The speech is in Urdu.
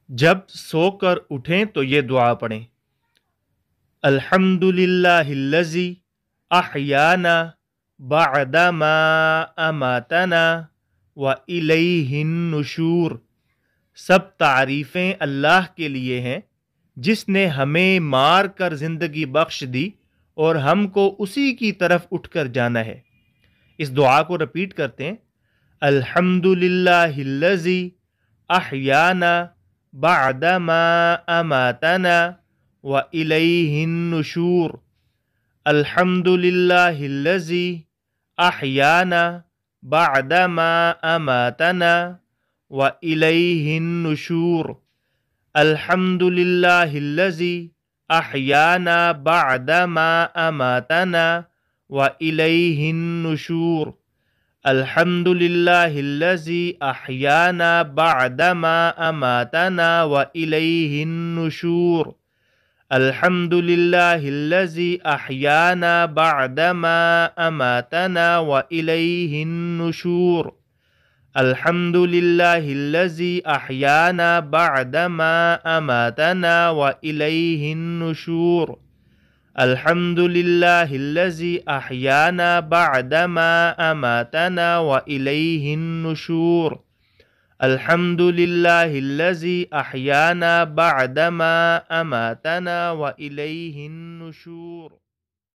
جب سو کر اٹھیں تو یہ دعا پڑھیں۔ الحمدللہ الذی احیانا بعد ما اماتنا والیہ النشور۔ سب تعریفیں اللہ کے لیے ہیں جس نے ہمیں مار کر زندگی بخش دی اور ہم کو اسی کی طرف اٹھ کر جانا ہے۔ اس دعا کو رپیٹ کرتے ہیں۔ الحمدللہ الذی احیانا بعد ما اماتنا والیہ النشور۔ الحمدللہ الذی احیانا بعد ما اماتنا والیہ النشور۔ الحمدللہ الذی احیانا بعد ما اماتنا والیہ النشور۔ الحمدللہ الذی احیانا بعد ما اماتنا والیہ النشور۔ الحمدللہ الذی احیانا بعد ما اماتنا والیہ النشور۔ الحمدللہ الذی احیانا بعد ما اماتنا والیہ النشور۔ الحمدللہ الذی احیانا بعد ما اماتنا والیہ النشور۔ الحمدللہ الذی احیانا بعد ما اماتنا والیہ النشور۔